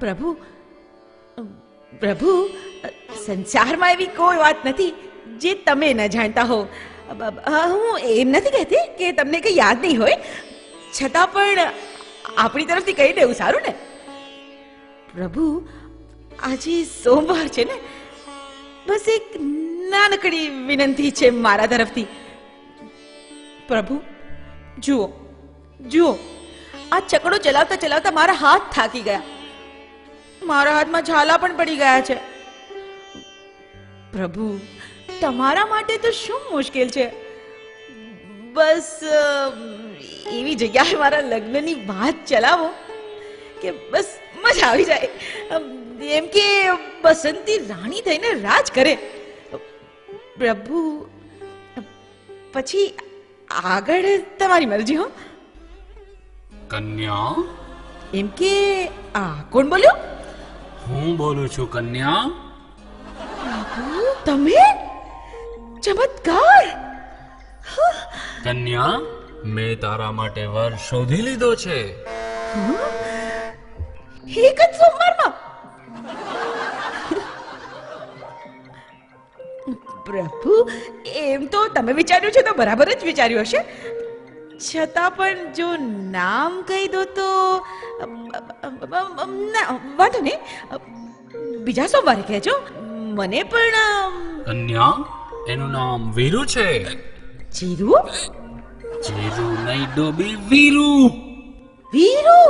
પ્રભુ પ્રભુ સંસારમાં એવી કોઈ વાત નથી જે તમે ન જાણતા હો. હું એમ નથી કહેતી કે તમને કંઈ યાદ નહીં હોય, છતાં પણ આપણી તરફથી કહી દેવું સારું ને. પ્રભુ આજે સોમવાર છે ને, બસ એક નાનકડી વિનંતી છે મારા તરફથી. પ્રભુ જુઓ જુઓ, આ ચકડો ચલાવતા ચલાવતા મારા હાથ થાકી ગયા, મારા હાથમાં ઝાલા પણ પડી ગયા છે. પ્રભુ તમારા માટે તો શું મુશ્કેલ છે, બસ એવી જગ્યાએ મારા લગ્નની વાત ચલાવો કે બસ મજા આવી જાય. એમ કે બસંતી રાણી થઈને રાજ કરે. પ્રભુ, પછી આગળ તમારી મરજી. હો. કન્યા, એમ કે આ કોણ બોલ્યો? હું બોલું છું કન્યા. તમે? ચમત્કાર! કન્યા, મેં તારા માટે વર શોધી લીધો છે. એક જ સોમવારમાં? પ્રભુ, એમ તો તમે વિચાર્યું છે તો બરાબર જ વિચાર્યું હશે. છતાં પણ જો નામ કહી દો તો વાંધો નહીં, બીજા સોમવારે કહેજો. મને પણ કન્યા, એનું નામ વીરુ છે. જીરુ? જીરુ નહીં ડોબી, વીરુ. વીરુ?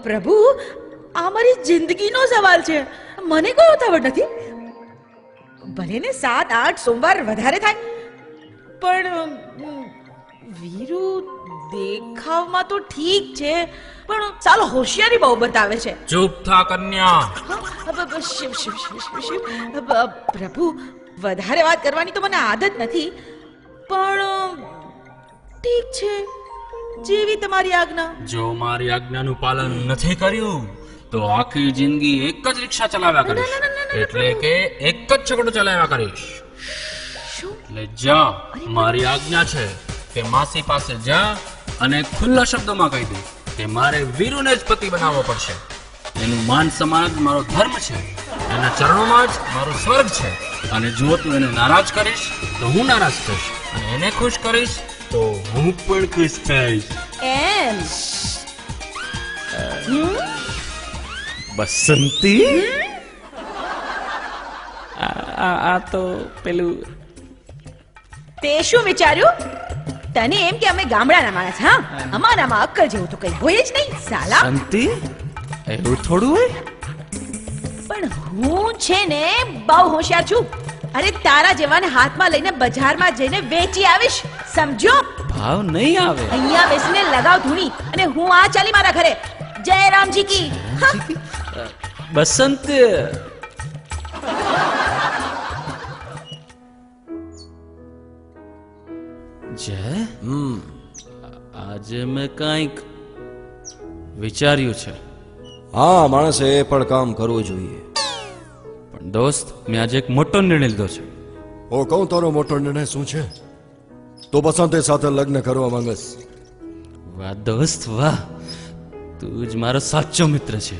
પ્રભુ, આ મારી જિંદગીનો સવાલ છે. મને કોઈ ઉતાવળ નથી. ભલે ને 7-8 સોમવાર વધારે થાય, પણ વીરુ દેખાવમાં તો ઠીક છે, પણ ચાલો હોશિયારી બહુ બતાવે છે. ચૂપ થા કન્યા. શિવ શિવ શિવ શિવ શિવ. પ્રભુ, વધારે વાત કરવાની તો મને આદત નથી, પણ ઠીક છે, જેવી તમારી આજ્ઞા. જો મારી આજ્ઞાનું પાલન નથી કર્યું તો આખી જિંદગી એક જ રિક્ષા ચલાવ્યા કરીશ, એટલે કે એક જ છકડો ચલાવ્યા કરીશ. શું? એટલે જા, મારી આજ્ઞા છે કે માસી પાસે જા અને ખુલ્લા શબ્દોમાં કહી દે કે મારે વીરુને જ પતિ બનાવવો પડશે. એનું માન સન્માન જ મારો ધર્મ છે, એના ચરણોમાં જ મારો સ્વર્ગ છે. અને જો તું એને નારાજ કરીશ તો હું નારાજ થઈશ, અને એને ખુશ કરીશ તો હું પણ ખુશ થઈશ. એમ? બસંતી, આ તો પેલું તે શું વિચાર્યું? તને એમ કે અમે ગામડાના માણસ? હા, અમારામાં અક્કલ જેવું તો કઈ હોય જ નહીં સાલા. શાંતિ, એવું થોડું હોય? પણ હું છે ને બહુ હોશિયાર છું. અરે તારા જેવાને હાથમાં લઈને બજારમાં જઈને વેચી આવીશ, સમજો? ભાવ નહીં આવે. અહીંયા બેસીને લગાવ ધૂણી અને હું આ ચાલી મારા ઘરે. જય રામજી કી. હા. બસંત, જય, આજે મેં કંઈક વિચાર્યું છે. હા, માણસે એ પણ કામ કરવું જોઈએ. પણ દોસ્ત, મેં આજે એક મોટો નિર્ણય લીધો છે. હું કહું તારો મોટો નિર્ણય શું છે? તો બસંતે સાથે લગ્ન કરવા માંગસ? વાહ દોસ્ત વાહ, તું જ મારો સાચો મિત્ર છે.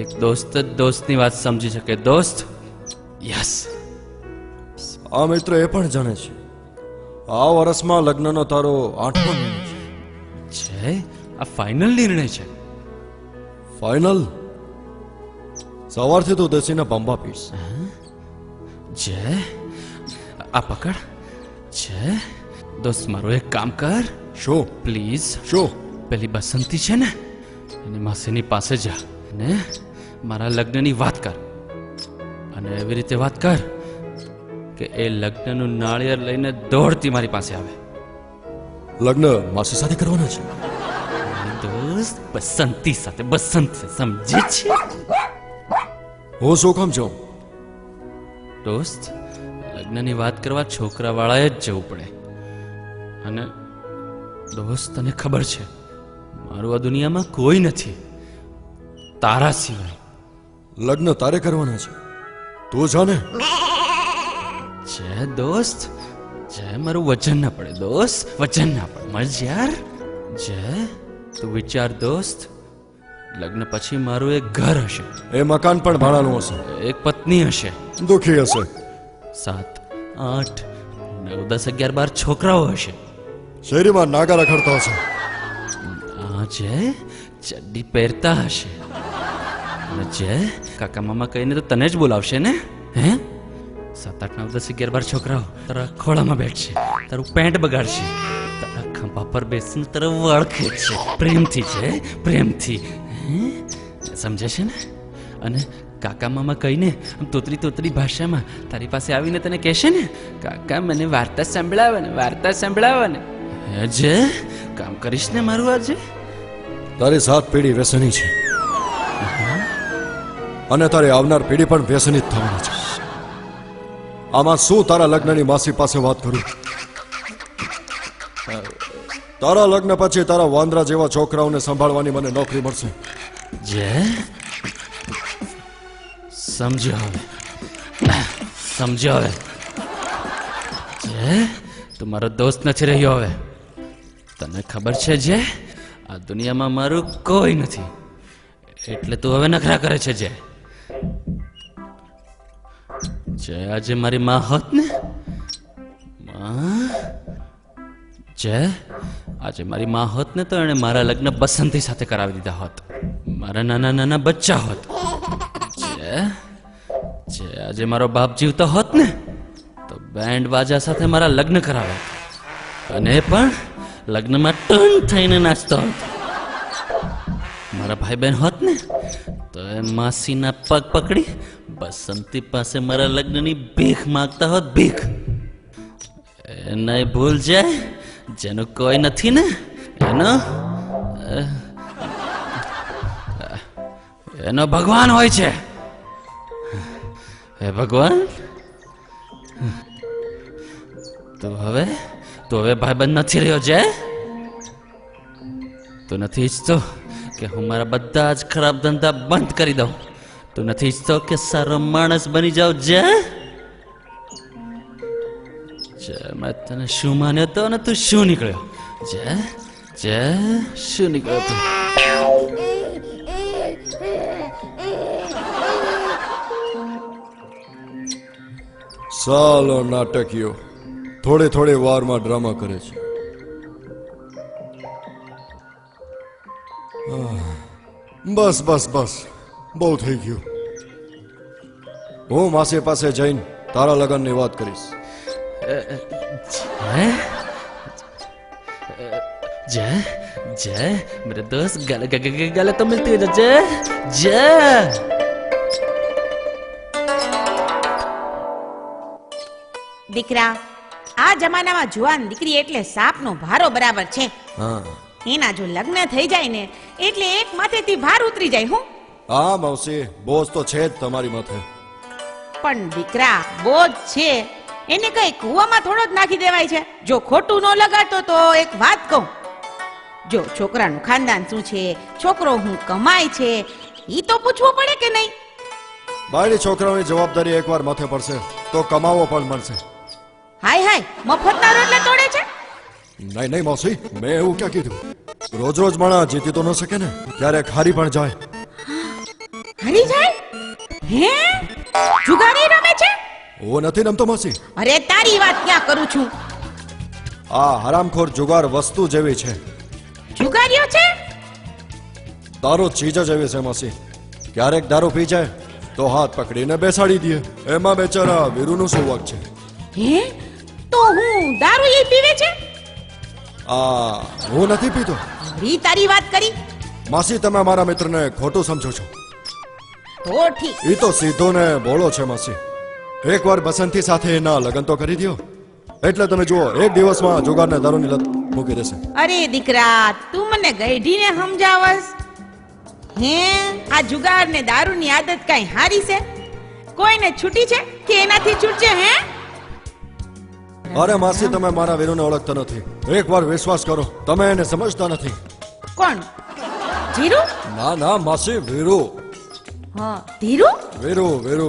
એક દોસ્ત જ દોસ્તની વાત સમજી શકે. દોસ્ત, યસ. આ મિત્ર એ પણ જાણે છે આ વર્ષમાં લગ્નનો તારો 8મો નિર્ણય છે. છે, આ ફાઇનલ નિર્ણય છે. ફાઇનલ? સવારથી તું દેશીના બંબા પીશ. જય, આ પકડ. જય દોસ્ત, મારું એક કામ કર શું? પ્લીઝ. શું? પેલી બસંતી છે ને, એની માસીની પાસે જા ને મારા લગ્નની વાત કર, અને એવી રીતે વાત કર કે એ લગ્નનું નાળિયેર લઈને દોડતી મારી પાસે આવે. લગ્ન માસી સાથે કરવાના છે? દોસ્ત, બસંતી સાથે. બસંત સમજે છે? હું શું કામ જાઉં? દોસ્ત, લગ્નની વાત કરવા છોકરાવાળાએ જ જવું પડે. અને દોસ્ત, તને ખબર છે મારું આ દુનિયામાં કોઈ નથી તારા સિવાય. લગ્ન તારે કરવાના છે, તું જાને. જય દોસ્ત, જય, મારું વચન ના પડે દોસ્ત, વચન ના પડે. મજ યાર. જય, તું વિચાર દોસ્ત, લગ્ન પછી મારું એક ઘર હશે, એ મકાન પણ ભાડાનું હશે, એક પત્ની હશે, દુખી હશે, 7, 8, 9, 10, 11, 12 છોકરાઓ હશે. શેરીમાં નાગા રખડતા હશે. આ જય ચડ્ડી પહેરતા હશે. અને જય, કાકા મામા કહીને તો તને જ બોલાવશે ને? હે? 7, 8, 9, 10, 11, 12 છોકરાઓ તારા ખોળામાં બેઠશે, તારું પેન્ટ બગાડશે, તારા ખંભા પર બેસીને તારા વાળ ખેંચશે પ્રેમથી. છે પ્રેમથી. હે? સમજે છે ને? અને કાકા મામા કહીને તોતરી તોતરી ભાષામાં તારી પાસે આવીને તને કહેશે ને, કાકા મને વાર્તા સંભળાવો ને, વાર્તા સંભળાવો ને. હે જય, કામ કરીશ ને મારું આજે? તારી 7 પેઢી વ્યસની છે અને તારી આવનાર પેઢી પણ વ્યસની જ થવાની છે. આમાં શું તારા લગ્નની માસી પાસે વાત કરું? તારા લગ્ન પછી તારા વાંદરા જેવા છોકરાઓને સંભાળવાની મને નોકરી મળશે. જય સમજો હવે, સમજો હવે. જય તું મારો દોસ્ત નથી રહ્યો હવે. તને ખબર છે જય, આ દુનિયામાં મારું કોઈ નથી, એટલે તું હવે નખરા કરે છે જય. જય આજે મારી માં હોત ને, માં, જય આજે મારી માં હોત ને તો એણે મારા લગ્ન બસંતી સાથે કરાવી દીધા હોત, મારા નાના નાના બચ્ચા હોત. જય આજે મારો બાપ જીવતો હોત ને તો બેન્ડ બાજા સાથે મારા લગ્ન કરાવે, અને એ પણ લગ્નમાં ટન થઈને નાચતો હોત. મારા ભાઈ બહેન હોત ને તો એ માસીના પગ પકડી બસંતી પાસે મારા લગ્નની ભીખ માંગતા હોત, ભીખ. એ નહીં ભૂલ જાય, જેનું કોઈ નથી ને એનો ભગવાન હોય છે. હે ભગવાન, તું હવે ભાઈબંધ નથી રહ્યો છે. તું નથી ઈચ્છતો કે હું મારા બધા જ ખરાબ ધંધા બંધ કરી દઉં? તું નથી ઈચ્છતો કે સારો માણસ બની જાઉં? જય મેં તને શું માન્યો તો ને તું શું નીકળ્યો? જય શું નીકળ્યો તું? સાલો નાટકીઓ થોડી થોડી વારમાં ડ્રામા કરે છે. બસ બસ બસ, બહુ થઈ ગયું. હું માસી પાસે જઈને તારા લગ્નની વાત કરીશ. जय जय मेरे दोस्त गले तो मिलती है जय जय. દીકરા, આ જમાનામાં જુવાન દીકરી એટલે સાપનો ભારો બરાબર છે. હા એના જો લગ્ન થઈ જાય ને એટલે એક માથેથી ભાર ઉતરી જાય. હું હા માવસી, બોજ તો છે જ તમારી માથે. પણ દીકરા, બોજ છે એને કઈ કૂવામાં થોડો જ નાખી દેવાય છે. જો ખોટું ન લગાડતો તો એક વાત કહું, જો છોકરાનું ખાનદાન શું છે, છોકરો હું કમાય છે, ઈ તો પૂછવું પડે કે નહીં? બાયડી છોકરાઓની જવાબદારી એકવાર માથે પડશે તો કમાવો પણ મળશે. હાય હાય, મફતના રોટલા તોડે છે. નહીં નહીં માવસી, મેં એવું ક્યાં કીધું? રોજ રોજ માણસ જીતી તો ન શકે ને, ક્યારેક હારી પણ જાય. હરી જાય? હે, જુગારી રમે છે? હું નથી રમતો માસી. અરે તારી વાત ક્યાં કરું છું. આ હરામખોર જુગાર વસ્તુ જેવી છે, જુગારીઓ છે? દારૂ ચીજ જ એવી છે માસી. ક્યારેક દારૂ પી જાય તો હાથ પકડીને બેસાડી દે. એમાં બેચારા વીરુનું શું વાંક છે? હે, તો હું દારૂ એ પીવે છે? હું નથી પીતો. ઈ તારી વાત કરી? માસી, તમે મારા મિત્રને ખોટું સમજો છો. તો ઠીક. એ તો સીધો ને ભોળો છે માસી. એકવાર બસંતી સાથે એના લગ્ન તો કરી દો એટલે તમે જુઓ, એક દિવસમાં જુગારને દારૂની લત મૂકી દેશે. અરે દીકરા, તું મને ગઈઢીને સમજાવસ? હે, આ જુગાર ને દારૂની આદત કઈ હારી છે? કોઈને છૂટી છે કે એનાથી છૂટશે? હે, અરે માસી, તમે મારા વીરુને ઓળખતા નથી. એકવાર વિશ્વાસ કરો, તમે એને સમજતા નથી. કોણ? જીરુ? ના ના માસી, વીરુ. હા, ધીરુ? વીરુ વીરુ